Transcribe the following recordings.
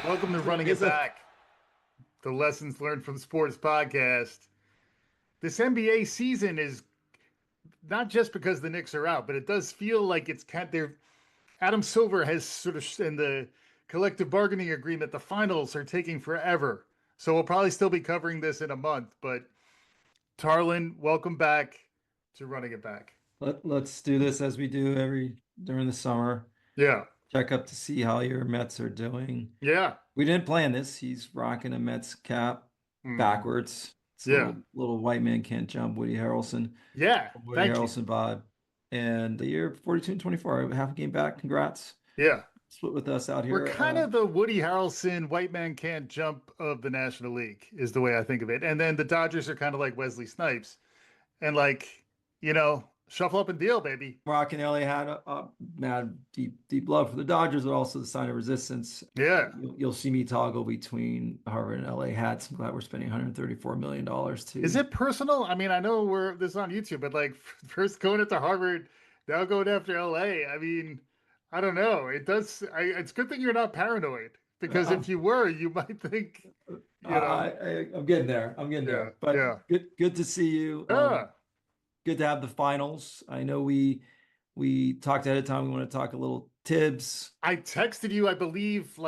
Welcome to Running It Back, the Lessons Learned from Sports podcast. This NBA season is not just because the Knicks are out, but it does feel like it's kind of there. Adam Silver has sort of in the collective bargaining agreement, the finals are taking forever. So we'll probably still be covering this in a month. But Tarlin, welcome back to Running It Back. Let's do this as we do during the summer. Yeah. Check up to see how your Mets are doing. Yeah. We didn't plan this. He's rocking a Mets cap backwards. It's Yeah. Little white man can't jump, Woody Harrelson. Yeah. Woody Harrelson vibe. And the year 42 and 24, half a game back. Congrats. Yeah. Split with us out here. We're kind of the Woody Harrelson, white man can't jump of the National League is the way I think of it. And then the Dodgers are kind of like Wesley Snipes. And shuffle up and deal, baby. Rock and LA had a mad, deep love for the Dodgers, but also the sign of resistance. Yeah. You'll see me toggle between Harvard and LA hats. I'm glad we're spending $134 million too. Is it personal? I mean, I know this is on YouTube, but first going into Harvard, now going after LA. I mean, I don't know. It does. It's a good thing you're not paranoid, because if you were, you might think, I'm getting there. Yeah, But yeah. Good to see you. Good to have the finals. I know we talked ahead of time. We want to talk a little Thibs. I texted you, I believe,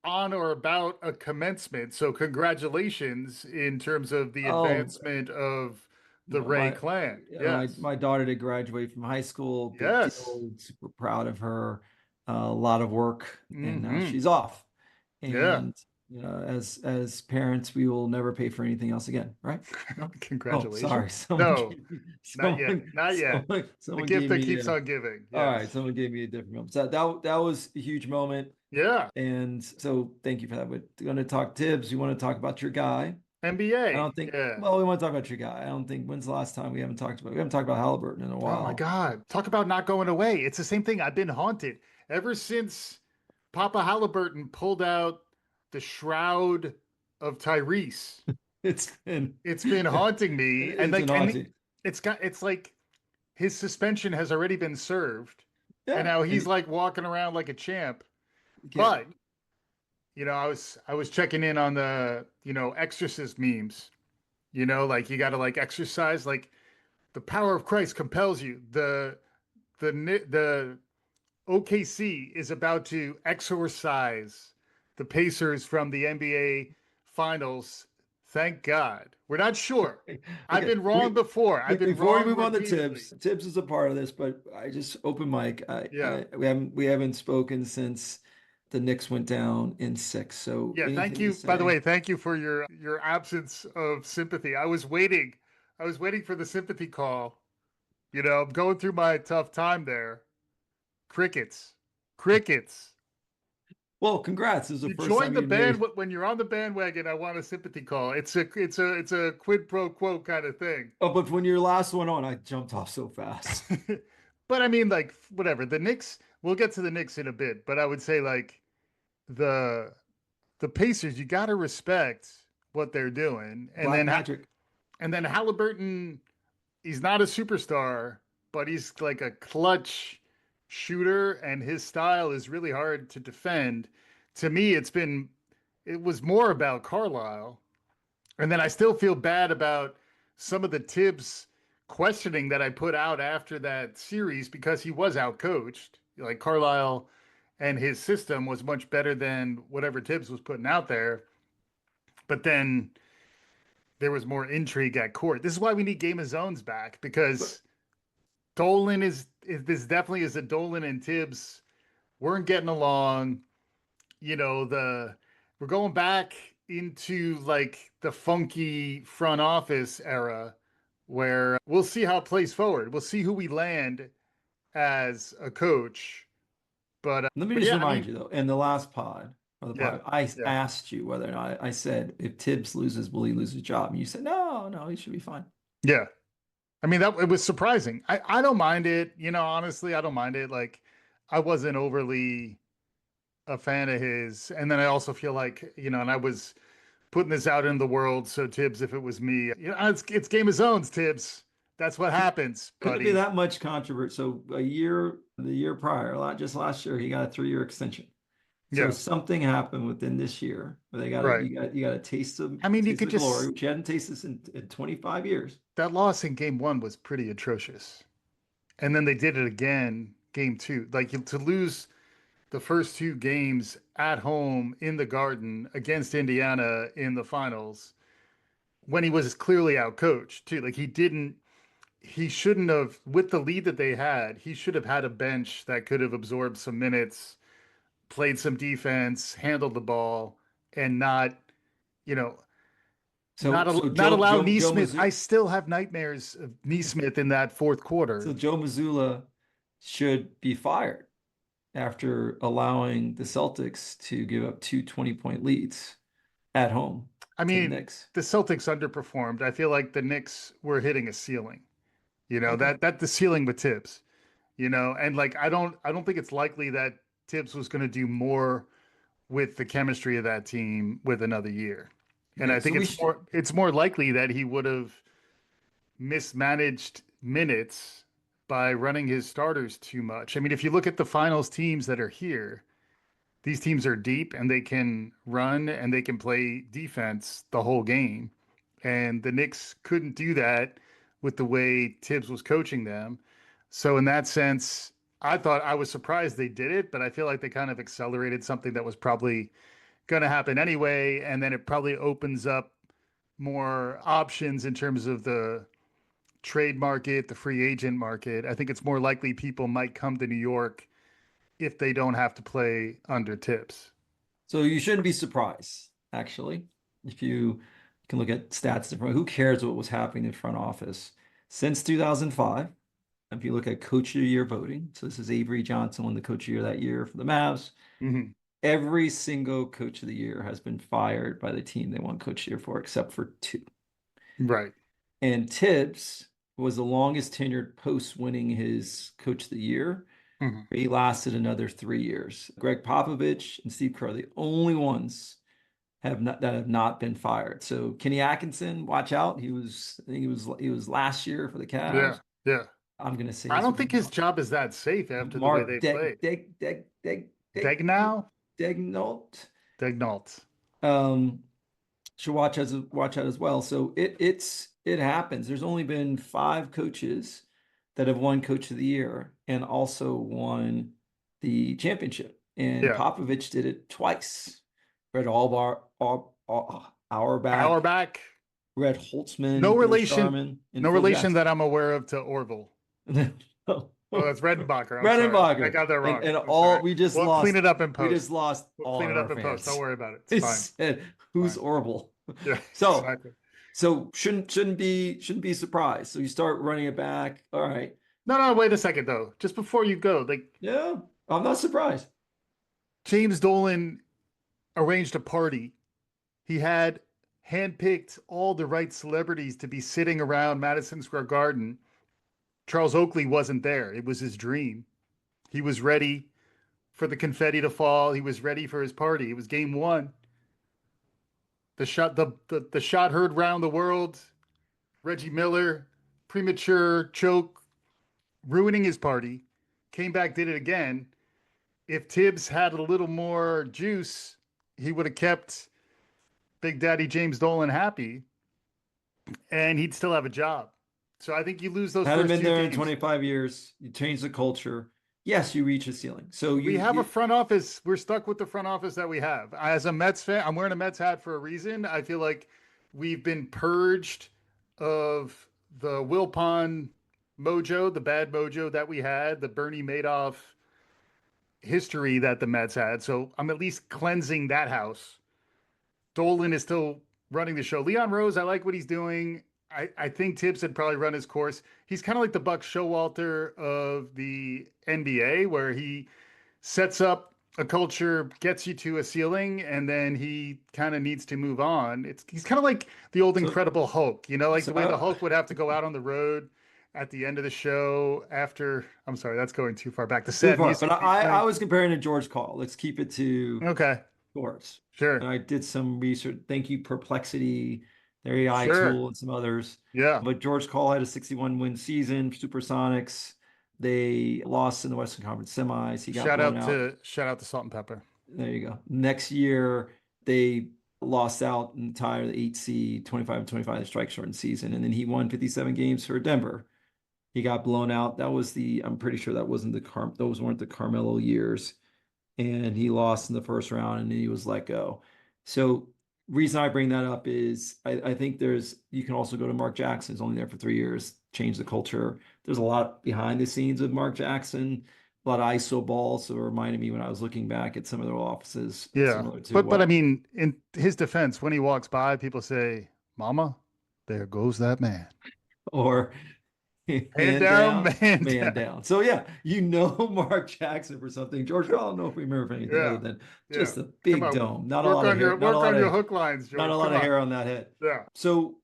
on or about a commencement. So congratulations in terms of the advancement of the Ray clan. Yes. My daughter did graduate from high school. Yes. Super proud of her. A lot of work, and now she's off. And as parents, we will never pay for anything else again, right? No? Congratulations. Oh, sorry. Not yet. The gift that keeps on giving. Yes. All right, someone gave me a different moment. So that was a huge moment. Yeah. And so thank you for that. We're going to talk Thibs. You want to talk about your guy? NBA. I don't think. Yeah. Well, we want to talk about your guy. I don't think. When's the last time we haven't talked about Haliburton in a while? Oh my God! Talk about not going away. It's the same thing. I've been haunted ever since Papa Haliburton pulled out the shroud of Tyrese. It's been haunting me, it's like his suspension has already been served, and now he's walking around like a champ. But I was checking in on the exorcist memes. You got to exercise, the power of Christ compels you. The OKC is about to exorcise the Pacers from the NBA Finals. Thank God. We're not sure. Okay. I've been wrong before. Before we move on to Thibs, Thibs is a part of this, but I just open mic. We haven't spoken since the Knicks went down in 6. So thank you. By the way, thank you for your absence of sympathy. I was waiting for the sympathy call. I'm going through my tough time there. Crickets. Well, congrats! This is the first join time the band. When you're on the bandwagon, I want a sympathy call. It's a quid pro quo kind of thing. Oh, but when your last one on, I jumped off so fast. But I mean, whatever. The Knicks. We'll get to the Knicks in a bit, but I would say the Pacers. You got to respect what they're doing, and then Haliburton. He's not a superstar, but he's like a clutch shooter, and his style is really hard to defend. To me, it was more about Carlisle. And then I still feel bad about some of the Thibs questioning that I put out after that series, because he was outcoached. Carlisle and his system was much better than whatever Thibs was putting out there. But then there was more intrigue at court. This is why we need Game of Zones back, because Dolan this definitely is a Dolan and Thibs weren't getting along. We're going back into the funky front office era, where we'll see how it plays forward. We'll see who we land as a coach. But let me just remind you though, in the last pod, I asked you whether or not, I said, if Thibs loses, will he lose his job? And you said, no, he should be fine. Yeah. I mean, it was surprising. I don't mind it. Honestly, I don't mind it. I wasn't overly a fan of his. And then I also feel and I was putting this out in the world. So Thibs, if it was me, it's Game of Zones, Thibs. That's what happens. Couldn't be that much controversy. So the year prior, just last year, he got a 3-year extension. So Yeah. something happened within this year where they got Right. you got a taste of I mean, you taste could of glory, just which you hadn't tasted in 25 years. that loss in game one was pretty atrocious. And then they did it again game two. Like to lose the first two games at home in the Garden against Indiana in the finals when he was clearly outcoached too. Like he shouldn't have, with the lead that they had, he should have had a bench that could have absorbed some minutes, played some defense, handled the ball, and not, you know, So not allow Joe Neesmith. I Mazzulla, still have nightmares of Neesmith in that fourth so quarter. Joe Mazzulla should be fired after allowing the Celtics to give up two 20-point leads at home I to the mean, Knicks. the Celtics underperformed. I feel like the Knicks were hitting a ceiling. Okay. That the ceiling with Tibbs. And like I don't think it's likely that Tibbs was going to do more with the chemistry of that team with another year. And Okay. I So think it's more likely that he would have mismanaged minutes by running his starters too much. I mean, if you look at the finals teams that are here, these teams are deep and they can run and they can play defense the whole game. And the Knicks couldn't do that with the way Tibbs was coaching them. So in that sense, I was surprised they did it, but I feel like they kind of accelerated something that was probably going to happen anyway. And then it probably opens up more options in terms of the trade market, the free agent market. I think it's more likely people might come to New York if they don't have to play under Tibbs. So you shouldn't be surprised, actually, if you can look at stats different. Who cares what was happening in front office since 2005? If you look at Coach of the Year voting, so this is Avery Johnson won the Coach of the Year that year for the Mavs. Mm-hmm. Every single Coach of the Year has been fired by the team they won Coach of the Year for, except for two. Right. And Tibbs was the longest tenured post winning his Coach of the Year. Mm-hmm. He lasted another 3 years. Greg Popovich and Steve Kerr, the only ones that have not been fired. So Kenny Atkinson, watch out. I think he was last year for the Yeah. Cavs. Yeah. I'm gonna say I his don't think name his wrong. job is that safe after the way Mark they played. Degnow? Degnault. Degnault. Um, should watch out as well. So it happens. There's only been 5 coaches that have won Coach of the Year and also won the championship. And Yeah. Popovich did it twice. Red Auerbach, Auerbach. Red No Holtzman, Bill relation. Sharman, and No Phil relation Jackson. that I'm aware of to Orville. Oh, that's Redenbacher. I'm sorry. I Redenbacher. got that wrong. And I'm sorry. all we just We'll clean lost it up in we just post. lost We'll all clean of it up our in post. Don't fans. worry about it. It's It fine. said, who's Fine. Orville? Yeah, So exactly. so shouldn't be surprised. So you start running it back. All right. No, wait a second though. Just before you go, like Yeah, I'm not surprised. James Dolan arranged a party. He had handpicked all the right celebrities to be sitting around Madison Square Garden. Charles Oakley wasn't there. It was his dream. He was ready for the confetti to fall. He was ready for his party. It was game one. The shot heard round the world. Reggie Miller, premature choke, ruining his party. Came back, did it again. If Tibbs had a little more juice, he would have kept Big Daddy James Dolan happy, and he'd still have a job. So I think you lose those Hadn't first been two there in games. 25 years. You change the culture. Yes, you reach a ceiling. So We have a front office. We're stuck with the front office that we have. As a Mets fan, I'm wearing a Mets hat for a reason. I feel like we've been purged of the Wilpon mojo, the bad mojo that we had, the Bernie Madoff history that the Mets had. So I'm at least cleansing that house. Dolan is still running the show. Leon Rose, I like what he's doing. I think Tibbs had probably run his course. He's kind of like the Buck Showalter of the NBA, where he sets up a culture, gets you to a ceiling, and then he kind of needs to move on. He's kind of like the old so, Incredible Hulk, like so the way the Hulk would have to go out on the road at the end of the show after. I'm sorry, that's going too far back. The too sad far. But music would be I playing. was comparing to George Call. Let's keep it to Okay, sports. sure, And I did some research. Thank you, Perplexity, their AI sure, tool, and some others. yeah. But George Call had a 61 win season, Supersonics. They lost in the Western Conference semis. He got blown out. Shout out to Salt and Pepper. There you go. Next year, they lost out and tied the 8 seed, 25-25 strike shortened season. And then he won 57 games for Denver. He got blown out. I'm pretty sure that wasn't those weren't the Carmelo years. And he lost in the first round and then he was let go. So reason I bring that up is I think you can also go to Mark Jackson. He's only there for 3 years, change the culture. There's a lot behind the scenes with Mark Jackson, a lot of ISO balls. So it reminded me when I was looking back at some of their offices, Yeah. similar to But I what, mean, in his defense, when he walks by, people say, Mama, there goes that man. or Man hand down, down, man man down. down. So yeah, Mark Jackson for something. George, I don't know if we remember for anything other Yeah. than Yeah. just a Come big on. dome, not a Work lot of on hair, your work on your hook lines, not a George. lot Come of on. hair on that head. Yeah. So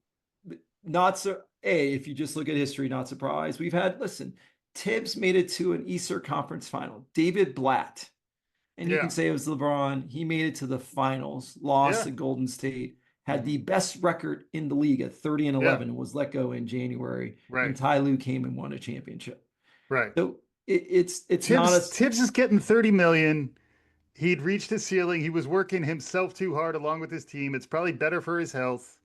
not so if you just look at history, not surprised. Listen, Tibbs made it to an Eastern Conference final. David Blatt, and you can Yeah. say it was LeBron. He made it to the finals, lost Yeah. to Golden State, had Mhm. the best record in the league at 30 and Yeah. 11, and was let go in January. And Right. Ty Lue came and won a championship. Right. So it's not Tibbs a Tibbs is getting 30 million. He'd reached his ceiling. He was working himself too hard along with his team. It's probably better for his health.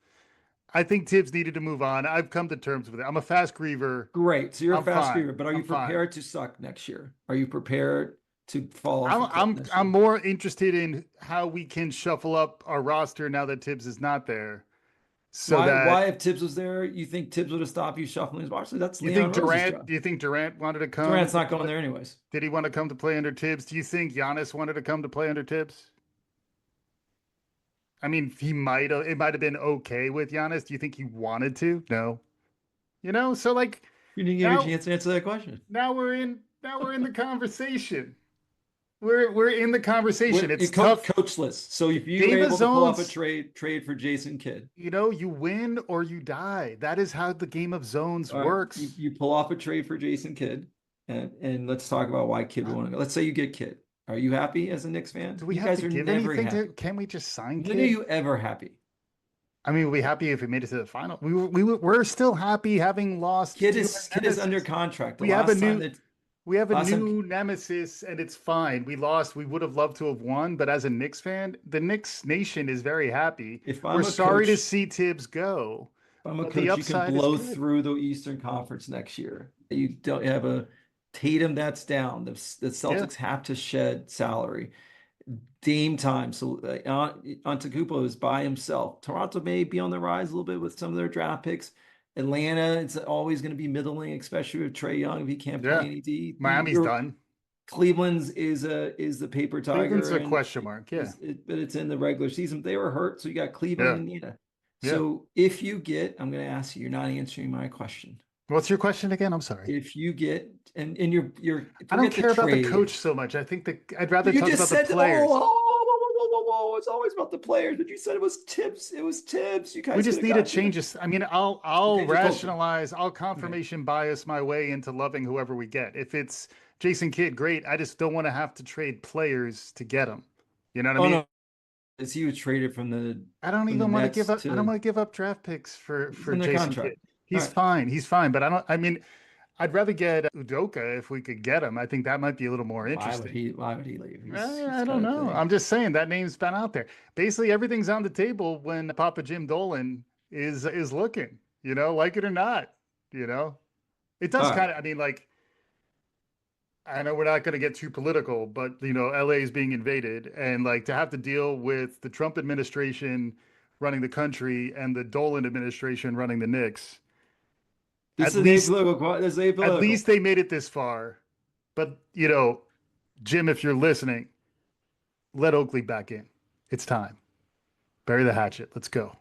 I think Tibbs needed to move on. I've come to terms with it. I'm a fast griever. great. So you're a I'm fast fine. griever, but are you I'm fine. prepared to suck next year? Are you prepared to fall off I'm a cliff I'm next I'm year? more interested in how we can shuffle up our roster now that Tibbs is not there. So that Why if Tibbs was there, you think Tibbs would have stopped you shuffling his boxes? That's you Leon think Rose's Durant? job. Do you think Durant wanted to come Durant's to not going play? there anyways. Did he want to come to play under Tibbs? Do you think Giannis wanted to come to play under Tibbs? I mean, he might have. It might have been okay with Giannis. Do you think he wanted to? No. So like You didn't give me a now chance to answer that question. now we're in the conversation. We're in the conversation. What It's tough. coachless. So if you were Game of able to pull off a zones, trade for Jason Kidd, you win or you die. That is how the game of zones all right, works. you pull off a trade for Jason Kidd, and let's talk about why Kidd would want to go. Let's say you get Kidd. Are you happy as a Knicks fan? Do we You have guys to are give never anything to? happy. Can we just sign When are Kid? you ever happy? I mean, we happy if we made it to the final. We're still happy having lost to our Kid is under nemesis. contract. The We have a last time new that we have a last time new nemesis, and it's fine. We lost. We would have loved to have won, but as a Knicks fan, the Knicks nation is very happy. if We're I'm a sorry to coach, see Tibbs go, if I'm a but the coach, you can upside is blow good. through the Eastern Conference next year. You don't have a Tatum that's down. The Yeah, Celtics have to shed salary. Dame time. So Antetokounmpo is by himself. Toronto may be on the rise a little bit with some of their draft picks. Atlanta, it's always going to be middling, especially with Trae Young if he can't play yeah. any D. Miami's done. Cleveland's is the paper Cleveland's tiger a and question mark. Yeah, but it's in the regular season. They were hurt, so you got Cleveland yeah, and Indiana. yeah. So if you get, I'm going to ask you, you're not answering my question. What's your question again? I'm sorry. If you get and you're I don't forget the care about the trade. coach so much. I think I'd rather You talk just about the said, players. it's always about the players. But you said it was Tibbs. It was Tibbs. You We guys could just have need to got Tibbs. change this. I mean, I'll Change the culture. rationalize, I'll Okay. confirmation bias my way into loving whoever we get. If it's Jason Kidd, great. I just don't want to have to trade players to get him. You know what I Oh mean? no, as he was traded I don't from the even want to give Nets up. I don't to want to give up draft picks for he's for under Jason contract. Kidd. All He's right. fine. He's fine. But I don't. I mean, I'd rather get Udoka if we could get him. I think that might be a little more interesting. Why would he leave? I He's don't got a know. thing. I'm just saying that name's been out there. Basically, everything's on the table when Papa Jim Dolan is looking. Like it or not. You know, it All does right. kind of. I mean, like I know we're not going to get too political, but LA is being invaded, and like to have to deal with the Trump administration running the country and the Dolan administration running the Knicks. This At is least, apolitical. This is at apolitical. least they made it this far. But Jim, if you're listening, let Oakley back in. It's time. Bury the hatchet. Let's go.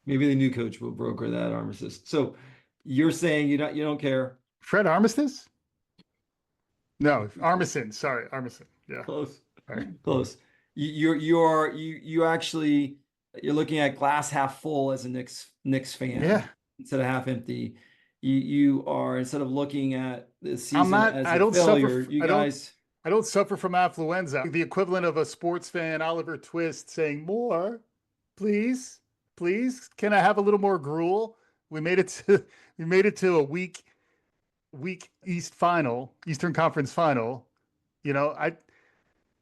Maybe the new coach will broker that armistice. So you're saying you don't care. Fred Armistice? No, Armisen. Sorry, Armisen. Yeah. Close. All right. Close. You actually you're looking at glass half full as a Knicks Yeah. fan instead of half empty. You are instead of looking at the I'm season not. as I a don't suffer. failure, you I don't. guys I don't suffer from affluenza. The equivalent of a sports fan, Oliver Twist, saying more, please, please. Can I have a little more gruel? We made it to. We made it to a week Eastern Conference final. I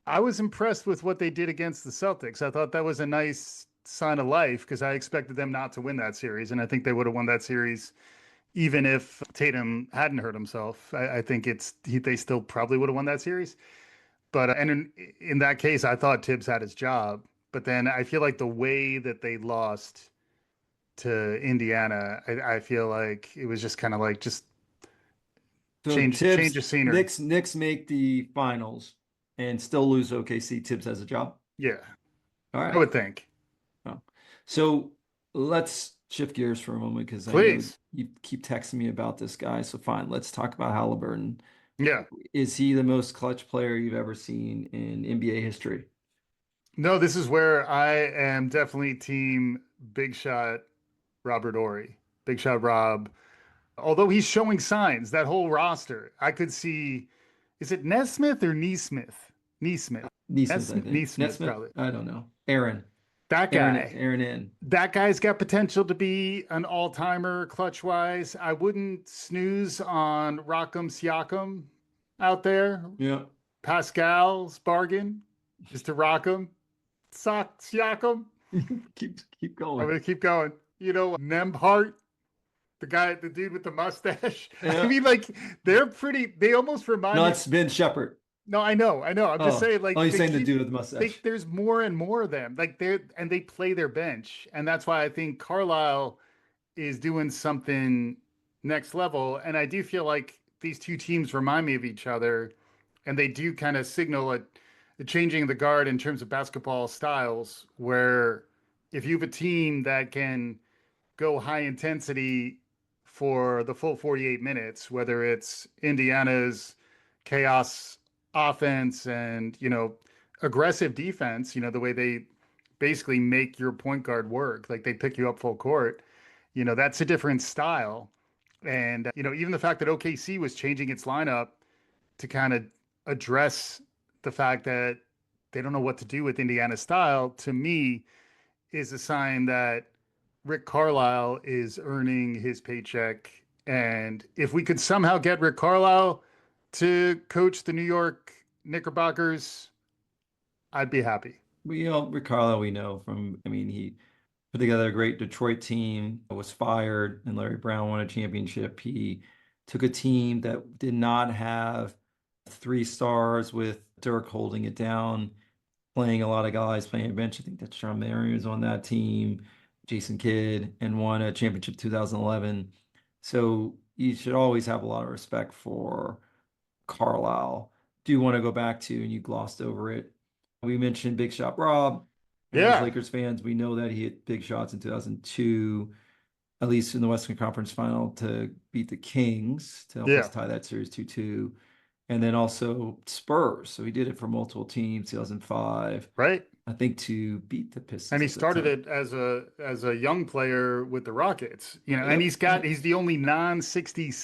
I was impressed with what they did against the Celtics. I thought that was a nice sign of life because I expected them not to win that series, and I think they would have won that series even if Tatum hadn't hurt himself. I think they still probably would have won that series. But and in that case, I thought Tibbs had his job. But then I feel like the way that they lost to Indiana, I feel like it was just kind of like just So change Tibbs, of scenery. Knicks make the finals and still lose to OKC. Tibbs has a job. Yeah, All I right. would think. Well, so let's shift gears for a moment because I know Please. you keep texting me about this guy. So fine, let's talk about Haliburton. Yeah. Is he the most clutch player you've ever seen in NBA history? No, this is where I am definitely team Big Shot Robert Ory. Big Shot Rob. Although he's showing signs, that whole roster, I could see, is it Nesmith or Neesmith? Neesmith. Neesmith, I think. Neesmith, Nesmith, probably. I don't know. Aaron, That guy. Aaron in. That guy's got potential to be an all-timer clutch wise. I wouldn't snooze on Rock'em Siakam out there. Yeah. Pascal's bargain is to Rock'em Siakam. Keep I'm going. gonna keep going. Nembhart, the dude with the mustache. Yeah. I mean, like they're pretty. They almost remind No, me. it's Ben Shepherd. No, I know. I'm just saying, like, you're saying the dude with the mustache. there's more and more of them. Like they play their bench, and that's why I think Carlisle is doing something next level. And I do feel like these two teams remind me of each other, and they do kind of signal a changing of the guard in terms of basketball styles. Where if you have a team that can go high intensity for the full 48 minutes, whether it's Indiana's chaos offense and, aggressive defense, the way they basically make your point guard work, like they pick you up full court, that's a different style. And, even the fact that OKC was changing its lineup to kind of address the fact that they don't know what to do with Indiana's style, to me, is a sign that Rick Carlisle is earning his paycheck. And if we could somehow get Rick Carlisle to coach the New York Knickerbockers, I'd be happy. Rick Carlisle, we know from, he put together a great Detroit team, was fired, and Larry Brown won a championship. He took a team that did not have 3 stars with Dirk holding it down, playing a lot of guys playing bench. I think that Sean Marion was on that team, Jason Kidd, and won a championship 2011. So you should always have a lot of respect for Carlisle. Do you want to go back to, and you glossed over it, we mentioned Big Shot Rob. As Lakers fans, we know that he hit big shots in 2002, at least in the Western Conference Final, to beat the Kings to help us tie that series 2-2. And then also Spurs. So he did it for multiple teams, 2005. Right. I think to beat the Pistons. And he started it as a young player with the Rockets, and he's the only non-60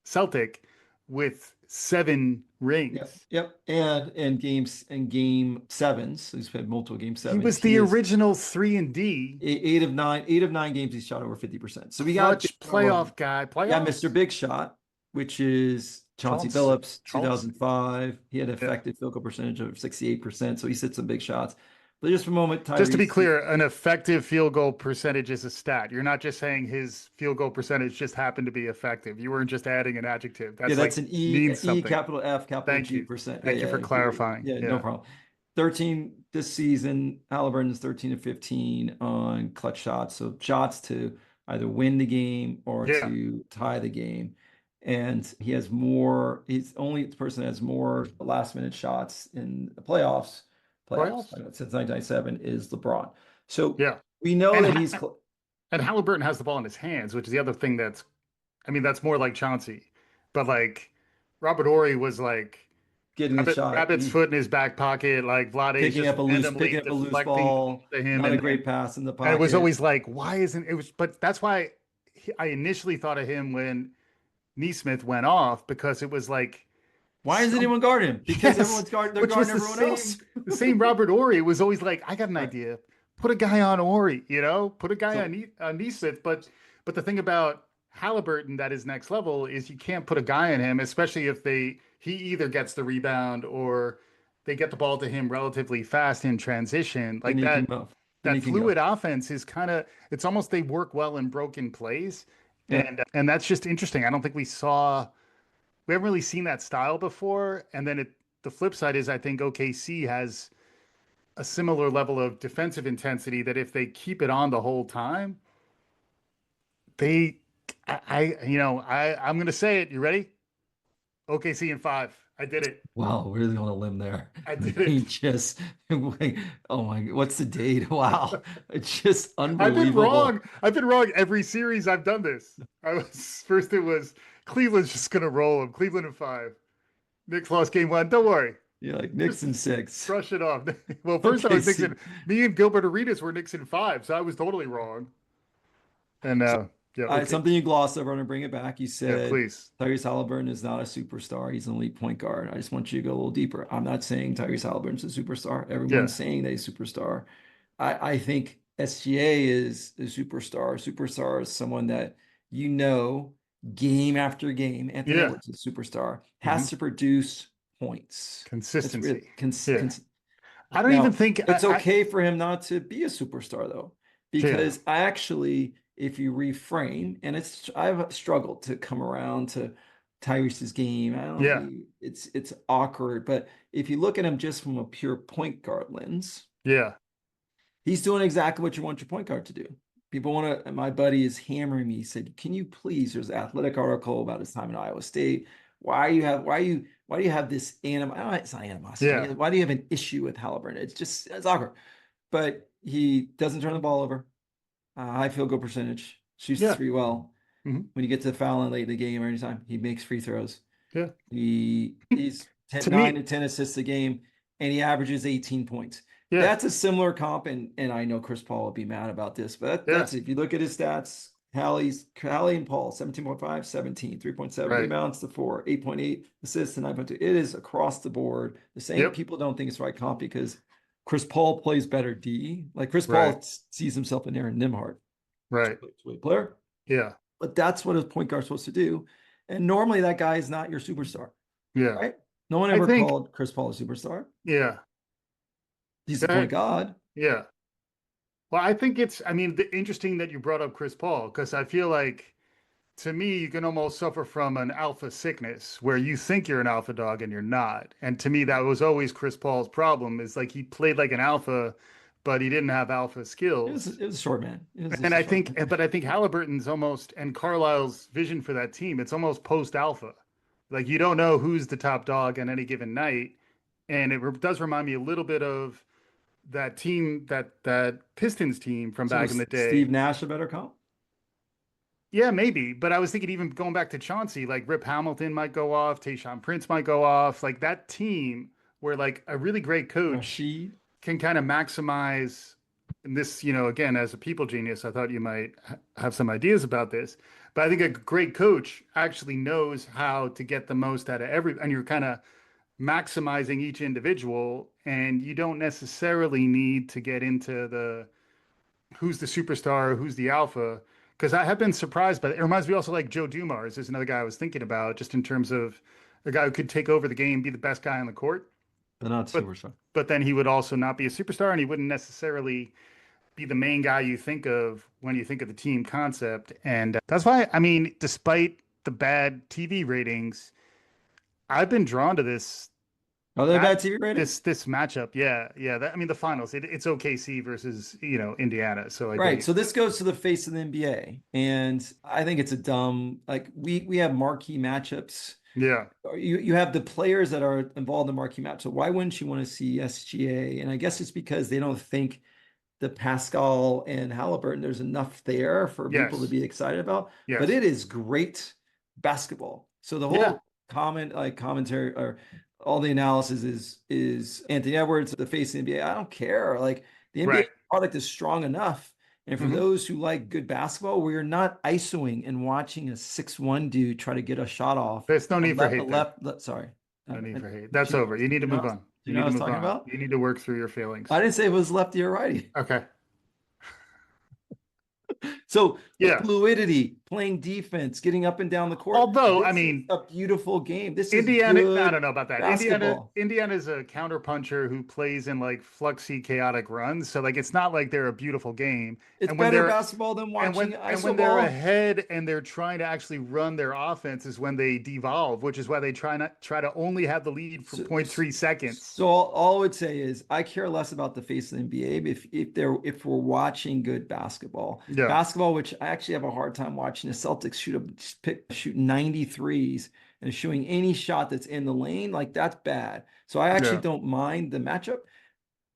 Celtic with 7 rings. Yep. And in game sevens, he's had multiple game sevens. He was the original 3-and-D. 8 of 9 games he's shot over 50%. So we got playoff guy. Yeah, Mr. Big Shot, which is Chauncey Billups, 2005. He had an effective field goal percentage of 68%, so he hit some big shots. But just for a moment, Tyrese, just to be clear, an effective field goal percentage is a stat. You're not just saying his field goal percentage just happened to be effective. You weren't just adding an adjective. That's an E, capital F, capital G percent. Thank you for clarifying. Yeah, no problem. 13 this season. Haliburton is 13 of 15 on clutch shots. So shots to either win the game or to tie the game. And he's only the person that has more last minute shots in the playoffs since 1997 is LeBron. So we know that he's and Haliburton has the ball in his hands, which is the other thing that's more like Chauncey, but like Robert Ory was like getting the shot, Rabbit's foot in his back pocket, like Vlade picking up a loose ball to him, not a great pass in the pocket. And it was always like, why isn't it was? But that's why I initially thought of him when Neesmith went off, because it was like, why isn't anyone guarding him? Because everyone's guarding everyone else. The same Robert Ory. It was always like, I got an idea. Put a guy on Ory, put a guy on Neesmith. But the thing about Haliburton that is next level is you can't put a guy on him, especially if he either gets the rebound or they get the ball to him relatively fast in transition. Then Like he can that move. Then he that can go. fluid offense is kind of it's almost they work well in broken plays. Yeah. And that's just interesting. I don't think we haven't really seen that style before. And then the flip side is I think OKC has a similar level of defensive intensity that if they keep it on the whole time, they I'm gonna say it. You ready? OKC in 5. I did it. Wow, really on a limb there. I did He it. just, oh my, what's the date? Wow, it's just I've been wrong. unbelievable. I've been wrong every series I've done this. I was first it was Cleveland's just gonna roll them. Cleveland in 5. Knicks lost game 1. Don't worry. You're like Just Knicks in 6. brush it off. Well, first I Okay, was see. Nixon. Me and Gilbert Arenas were Nixon 5, so I was totally wrong. And yeah, okay. Something you glossed over, I'm gonna bring it back. You Yeah, said please. Tyrese Haliburton is not a superstar. He's an elite point guard. I just want you to go a little deeper. I'm not saying Tyrese Haliburton's a superstar. Everyone's Yeah. saying that he's a superstar. I think SGA is a superstar. Superstar is someone that you know game after game. Anthony Yeah. Edwards is a superstar. Hmm. Has to produce points. That's really Consistency. Yeah. I don't even now, think it's okay for him not to be a superstar, though, yeah. because I actually, if you reframe, and I've struggled to come around to Tyrese's game. I don't Yeah. know, it's awkward, but if you look at him just from a pure point guard lens, Yeah. he's doing exactly what you want your point guard to do. People want to, my buddy is hammering me. He said, can you please, there's an athletic article about his time in Iowa State. Why do you have this it's not animosity. Yeah. Why do you have an issue with Haliburton? It's awkward. But he doesn't turn the ball over. High field goal percentage, shoots the Yeah. three well. Hmm. When you get to the foul line late in the game or anytime, he makes free throws. Yeah. He's To 9 me, to 10 assists a game, and he averages 18 points. yeah. That's a similar comp, and I know Chris Paul will be mad about this, but Yeah. that's if you look at his stats, Hali and Paul, 17.5, 17, 3.7 Right. rebounds to 4, 8.8 assists to 9.2. It is across the board. The same Yep. people don't think it's the right comp because Chris Paul plays better D. Like Chris Right. Paul sees himself in Aaron Nimhart. Right. He's a player. Yeah. But that's what a point guard's supposed to do. And normally that guy is not your superstar, Yeah. right? No one I ever think, called Chris Paul a superstar. yeah. He's the point guard. Yeah. Well, I think I mean, interesting that you brought up Chris Paul because I feel like to me, you can almost suffer from an alpha sickness where you think you're an alpha dog and you're not. And to me, that was always Chris Paul's problem is like he played like an alpha, but he didn't have alpha skills. It was a short man. It was And just a short man. but I think Halliburton's almost, and Carlisle's vision for that team, it's almost post alpha. Like you don't know who's the top dog on any given night. And does remind me a little bit of that team, that Pistons team from So back in the day. Steve Nash a better comp? Yeah, maybe. But I was thinking even going back to Chauncey, like Rip Hamilton might go off, Tayshaun Prince might go off. Like that team where like a really great coach Rashid? can kind of maximize and this, again, as a people genius, I thought you might have some ideas about this. But I think a great coach actually knows how to get the most out of and you're kind of maximizing each individual, and you don't necessarily need to get into who's the superstar, who's the alpha. Because I have been surprised by that. It reminds me also like Joe Dumars is another guy I was thinking about, just in terms of a guy who could take over the game, be the best guy on the court, But not but superstar. but then he would also not be a superstar, and he wouldn't necessarily be the main guy you think of when you think of the team concept. And that's why, I mean, despite the bad TV ratings, I've been drawn to Are they bad TV ratings? this matchup. Yeah, yeah. I mean, the finals. It's OKC versus Indiana. So like, Right. So this goes to the face of the NBA, and I think it's a dumb like we have marquee matchups. yeah, You have the players that are involved in the marquee match. So why wouldn't you want to see SGA? And I guess it's because they don't think the Pascal and Haliburton, there's enough there for people to yes, be excited about. yes, But it is great basketball. So the yeah, whole commentary or all the analysis is Anthony Edwards, the face of the NBA. I don't care. Like the NBA right. product is strong enough. And for Hmm. those who like good basketball, where you're not ISOing and watching a 6'1" dude try to get a shot off. There's no need for hate there. Sorry. No need for hate. That's over. You need to move on. You You know need what I to was move talking on. about? You need to work through your feelings. I didn't say it was lefty or righty. Okay. So the Yeah. fluidity, playing defense, getting up and down the court. Although, I This is mean, a beautiful game. This is Indiana, I don't good know about that. basketball. Indiana is a counterpuncher who plays in like fluxy, chaotic runs. So like it's not like they're a beautiful game. It's And when better they're basketball than watching and ISO when they're ball. ahead and they're trying to actually run their offense is when they devolve, which is why they try to only have the lead for So, 0.3 seconds. so all I would say is I care less about the face of the NBA if we're watching good basketball. Yeah. Basketball, which I actually have a hard time watching the Celtics shoot 93s and shooting any shot that's in the lane, like that's bad. So I actually Yeah. don't mind the matchup.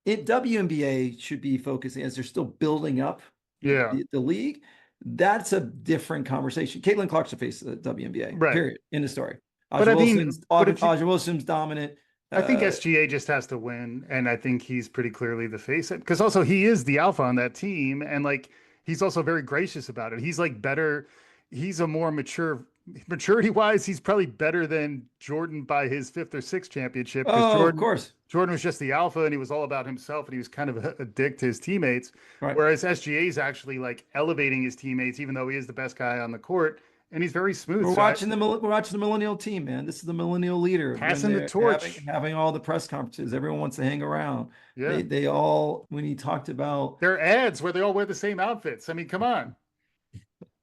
WNBA should be focusing as they're still building up Yeah. the league. That's a different conversation. Caitlin Clark's the face of the WNBA, Right. period. End of story. But I mean, Aja Wilson's dominant. I think SGA just has to win, and I think he's pretty clearly the face. Because also he is the alpha on that team, and like he's also very gracious about it. He's like better. He's a more maturity wise. He's probably better than Jordan by his fifth or sixth championship. Because Of course. Jordan was just the alpha, and he was all about himself, and he was kind of a dick to his teammates. Right. Whereas SGA is actually like elevating his teammates, even though he is the best guy on the court. And he's very smooth. We're watching the millennial team, man. This is the millennial leader passing the torch, having all the press conferences. Everyone wants to hang around. Yeah, they all, when he talked about their ads where they all wear the same outfits. I mean, come on.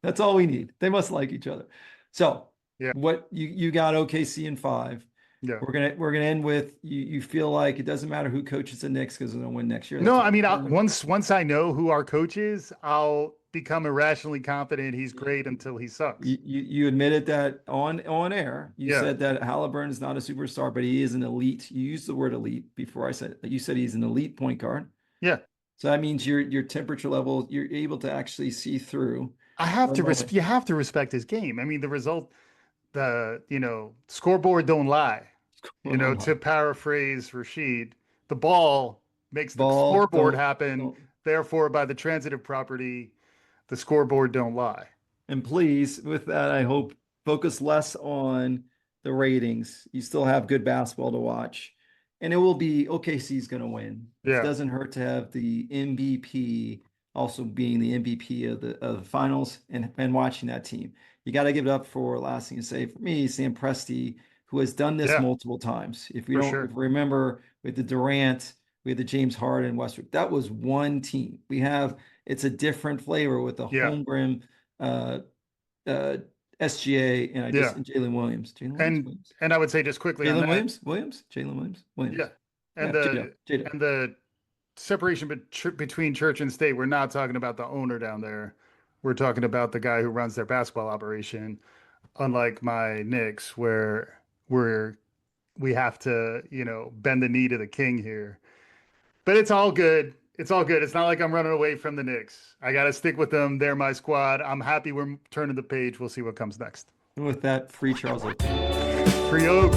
That's all we need. They must like each other. So yeah, what you got OKC in 5. Yeah, we're gonna end with you feel like it doesn't matter who coaches the Knicks because they're gonna win next year. No, I mean once I know who our coach is, I'll become irrationally confident he's great until he sucks. You admitted that on air. You said that Haliburton is not a superstar, but he is an elite. You used the word elite before I said you said he's an elite point guard. Yeah. So that means your temperature level, you're able to actually see through. You have to respect his game. I mean, the result, scoreboard don't lie. To paraphrase Rashid, the ball makes the scoreboard happen. Therefore, by the transitive property, the scoreboard don't lie. And please, with that, I hope focus less on the ratings. You still have good basketball to watch. And it will be OKC's going to win. Yeah. It doesn't hurt to have the MVP also being the MVP of the finals and watching that team. You got to give it up for last thing to say for me, Sam Presti, who has done this multiple times. If we remember with the Durant, we had the James Harden, Westbrook, that was one team. It's a different flavor with the Holmgren, SGA, and Jalen Williams. And I would say just quickly Jalen Williams. Yeah. And the separation between church and state, we're not talking about the owner down there. We're talking about the guy who runs their basketball operation. Unlike my Knicks, where we have to, bend the knee to the king here. But it's all good. It's all good. It's not like I'm running away from the Knicks. I got to stick with them. They're my squad. I'm happy we're turning the page. We'll see what comes next. And with that, free Charles Oakley. Free Oak.